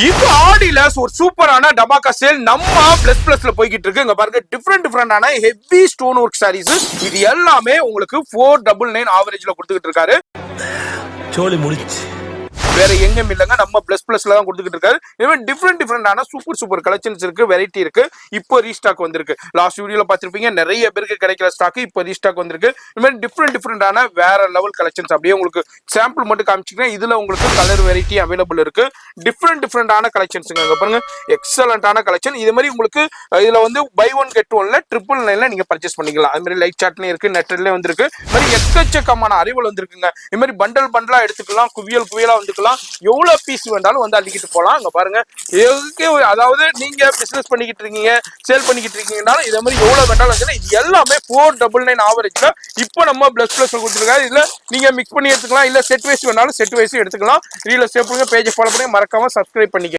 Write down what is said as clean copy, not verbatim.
இப்போ ஆடியில ஒரு சூப்பரான டபாக்கா சேல் நம்ம பிளஸ்ல போய்கிட்டு இருக்கு. இங்க பாருங்க டிஃப்ரெண்டான ஹெவி ஸ்டோன் ஒர்க் சாரீஸ். இது எல்லாமே உங்களுக்கு 499 ஆவரேஜ்ல கொடுத்துக்கிட்டு இருக்காரு. சோலி முடிச்சு வேற எங்கேயும் இல்லைங்க, நம்ம பிளஸ்ல தான் கொடுத்துக்கிட்டு இருக்காரு. இதுவே டிஃப்ரெண்டான சூப்பர் கலெக்ஷன்ஸ் இருக்கு, வெரைட்டி இருக்கு. இப்போ ரீஸ்டாக் வந்திருக்கு. லாஸ்ட் வீடியோல பார்த்திருப்பீங்க, நிறைய பேருக்கு கிடைக்கிற ஸ்டாக் இப்போ ரீஸ்டாக் வந்திருக்கு. இது மாதிரி டிஃப்ரெண்டான வேற லெவல் கலெக்ஷன்ஸ். அப்படியே உங்களுக்கு சாம்பிள் மட்டும் காமிச்சிக்கிறேன். இதுல உங்களுக்கு கலர் வெரைட்டி அவைலபிள் இருக்கு. டிஃப்ரெண்டான கலெக்ஷன்ஸுங்க. இங்க பாருங்க, எக்ஸலண்டான கலெக்ஷன். இது மாதிரி உங்களுக்கு இதுல வந்து பை ஒன் கெட் ஒன்ல 999 நீங்க பர்ச்சேஸ் பண்ணிக்கலாம். அது மாதிரி லைட் சாட்லயும் இருக்கு, நெட்லயும் வந்திருக்கு. இது மாதிரி எக்கச்சக்கமான அறிவுகள் வந்திருக்குங்க. இது மாதிரி பண்டலா எடுத்துக்கலாம், குவியலா வந்துக்கலாம். எவ்வளவு பீஸ் வேண்டாலும் வந்து அள்ளிக்கிட்டு போலாம். அங்க பாருங்க, அதாவது நீங்க பிசினஸ் பண்ணிக்கிட்டு இருக்கீங்க, சேல் பண்ணிக்கிட்டு இருக்கீங்கனாலும் இதே மாதிரி எவ்வளவு வேண்டாலும் வந்து இது எல்லாமே 499 ஆவரேஜ்ல இப்போ நம்ம பிளஸ் கொடுத்துருக்காரு. இதுல நீங்க மிக்ஸ் பண்ணி எடுத்துக்கலாம், இல்ல செட் வைஸ் வேணாலும் செட் வைஸ் எடுத்துக்கலாம். ரீல சேவ் பண்ணுங்க, பேஜ் ஃபாலோ பண்ணுங்க, மறக்காம சப்ஸ்கிரைப் பண்ணிக்க.